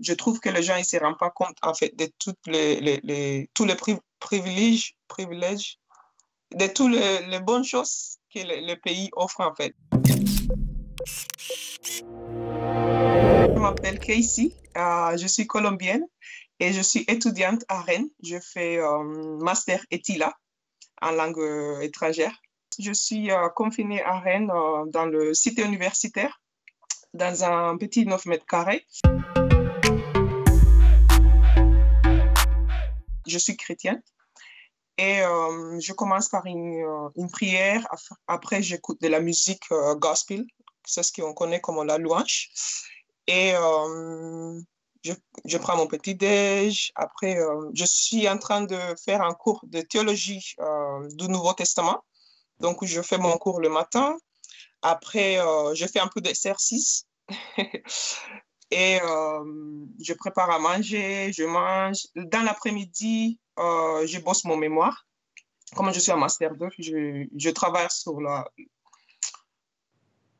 je trouve que les gens ne se rendent pas compte, en fait, de tous les privilèges, de toutes les bonnes choses que le pays offre, en fait. Je m'appelle Casey, je suis colombienne et je suis étudiante à Rennes. Je fais master ETILA en langue étrangère. Je suis confinée à Rennes dans le cité universitaire, dans un petit 9 mètres carrés. Je suis chrétienne et je commence par une prière. Après, j'écoute de la musique gospel, c'est ce qu'on connaît comme la louange. Et je, je prends mon petit déj. Après, je suis en train de faire un cours de théologie du Nouveau Testament. Donc, je fais mon cours le matin. Après, je fais un peu d'exercice. Et je prépare à manger, je mange. Dans l'après-midi, je bosse mon mémoire. Comme je suis en master 2, je travaille sur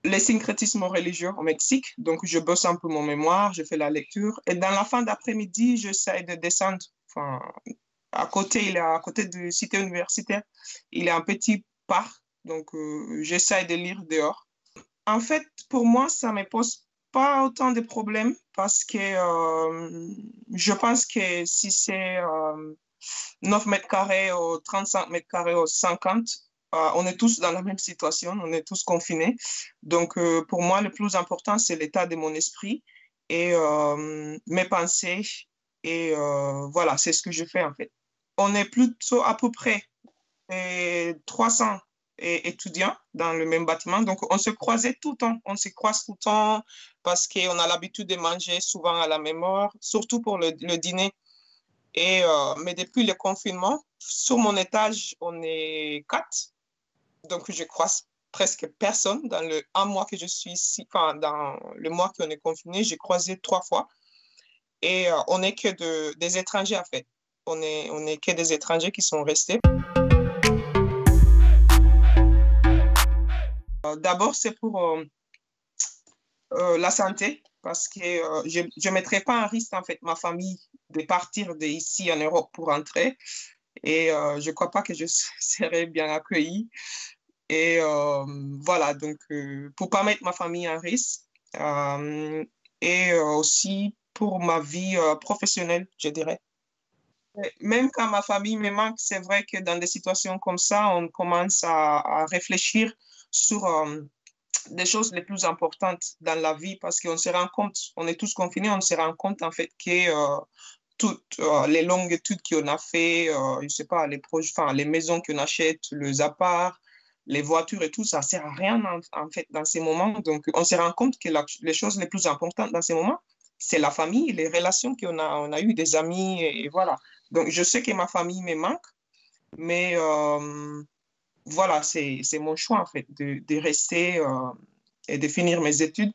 les syncrétismes religieux au Mexique. Donc, je bosse un peu mon mémoire, je fais la lecture. Et dans la fin d'après-midi, j'essaie de descendre. Enfin, à côté du cité universitaire, il y a un petit parc. Donc, j'essaie de lire dehors. En fait, pour moi, ça ne me pose pas autant de problèmes parce que je pense que si c'est 9 mètres carrés ou 35 mètres carrés ou 50, on est tous dans la même situation, on est tous confinés. Donc, pour moi, le plus important, c'est l'état de mon esprit et mes pensées. Et voilà, c'est ce que je fais en fait. On est plutôt à peu près 300 étudiants dans le même bâtiment. Donc, on se croisait tout le temps. On se croise tout le temps parce qu'on a l'habitude de manger souvent à la même heure, surtout pour le dîner. Et, mais depuis le confinement, sur mon étage, on est 4. Donc, je croise presque personne. Dans le un mois que je suis ici, enfin, dans le mois qu'on est confiné, j'ai croisé 3 fois. Et on n'est que des étrangers, en fait. On est que des étrangers qui sont restés. D'abord, c'est pour la santé, parce que je ne mettrai pas en risque, en fait, ma famille de partir d'ici en Europe pour rentrer. Et je ne crois pas que je serai bien accueillie. Et voilà, donc pour ne pas mettre ma famille en risque. Et aussi pour ma vie professionnelle, je dirais. Même quand ma famille me manque, c'est vrai que dans des situations comme ça, on commence à réfléchir sur des choses les plus importantes dans la vie parce qu'on se rend compte, on est tous confinés, on se rend compte en fait que toutes les longues études qu'on a fait, je sais pas, enfin, les maisons qu'on achète, les apparts, les voitures et tout, ça sert à rien en fait dans ces moments. Donc, on se rend compte que les choses les plus importantes dans ces moments, c'est la famille, les relations on a eues, des amis, et voilà. Donc, je sais que ma famille me manque, mais voilà, c'est mon choix en fait de rester et de finir mes études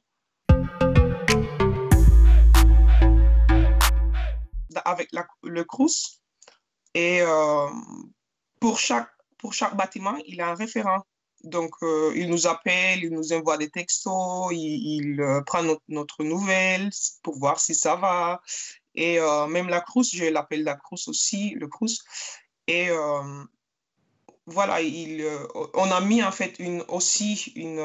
avec le Crous. Et pour chaque bâtiment, il a un référent. Donc, il nous appelle, il nous envoie des textos, il prend notre nouvelle pour voir si ça va. Et même la Crous, je l'appelle la Crous aussi, le Crous. Et voilà, on a mis en fait aussi une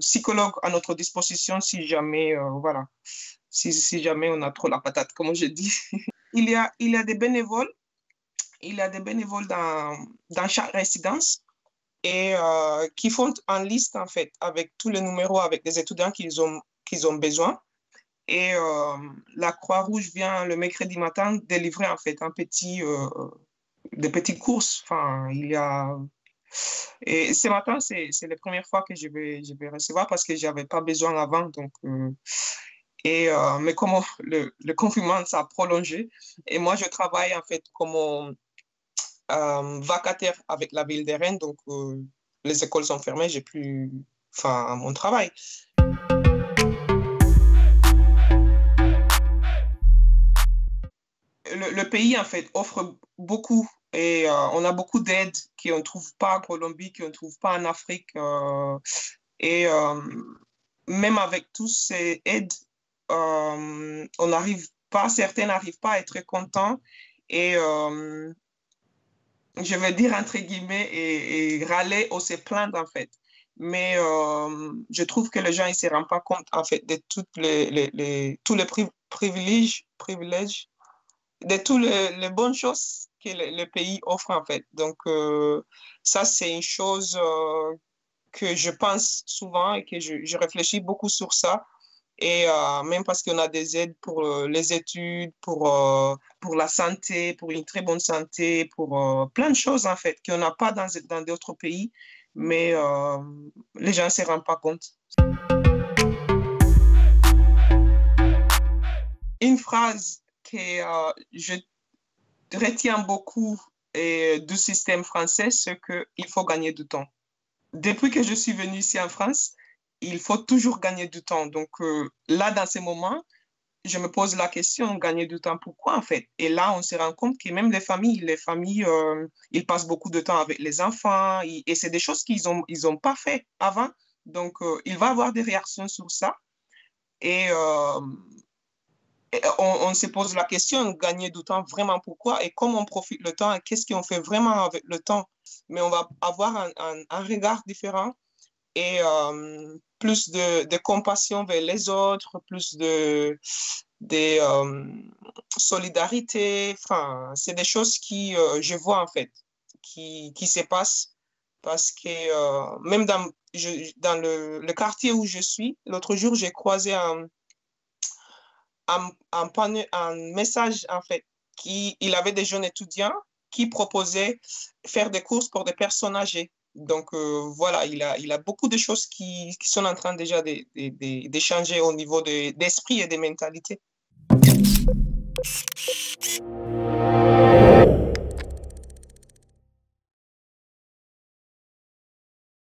psychologue à notre disposition si jamais, voilà, si jamais on a trop la patate, comme je dis. Il y a des bénévoles, il y a des bénévoles dans chaque résidence et qui font une liste en fait avec tous les numéros avec des étudiants qu'ils ont besoin. Et la Croix-Rouge vient le mercredi matin délivrer en fait des petites courses. Enfin, il y a... Et ce matin, c'est la première fois que je vais recevoir parce que je n'avais pas besoin avant. Donc, mais comme le confinement, ça a prolongé. Et moi, je travaille en fait comme vacataire avec la ville de Rennes. Donc, les écoles sont fermées, j'ai plus enfin, mon travail. Le pays, en fait, offre beaucoup et on a beaucoup d'aides qu'on ne trouve pas en Colombie, qu'on ne trouve pas en Afrique. Et même avec toutes ces aides, on n'arrive pas, certains n'arrivent pas à être contents et je vais dire entre guillemets, et râler ou se plaindre en fait. Mais je trouve que les gens ne se rendent pas compte en fait de toutes tous les privilèges, de toutes les bonnes choses que le pays offre en fait. Donc ça, c'est une chose que je pense souvent et que je réfléchis beaucoup sur ça. Et même parce qu'on a des aides pour les études, pour la santé, pour une très bonne santé, pour plein de choses en fait qu'on n'a pas dans d'autres pays, mais les gens ne se rendent pas compte. Une phrase que je retiens beaucoup du système français, c'est qu'il faut gagner du temps. Depuis que je suis venue ici en France, il faut toujours gagner du temps. Donc là, dans ces moments, je me pose la question, gagner du temps, pourquoi en fait? Et là, on se rend compte que même les familles, ils passent beaucoup de temps avec les enfants et c'est des choses ils ont pas fait avant. Donc, il va y avoir des réactions sur ça et, on se pose la question, gagner du temps, vraiment pourquoi et comment on profite le temps et qu'est-ce qu'on fait vraiment avec le temps. Mais on va avoir un regard différent et plus de compassion vers les autres, plus de solidarité. Enfin, c'est des choses qui, je vois en fait, qui se passent parce que même dans le quartier où je suis, l'autre jour, j'ai croisé un message en fait, il avait des jeunes étudiants qui proposaient faire des courses pour des personnes âgées. Donc voilà, il a beaucoup de choses qui sont en train déjà d'échanger au niveau d'esprit et des mentalités.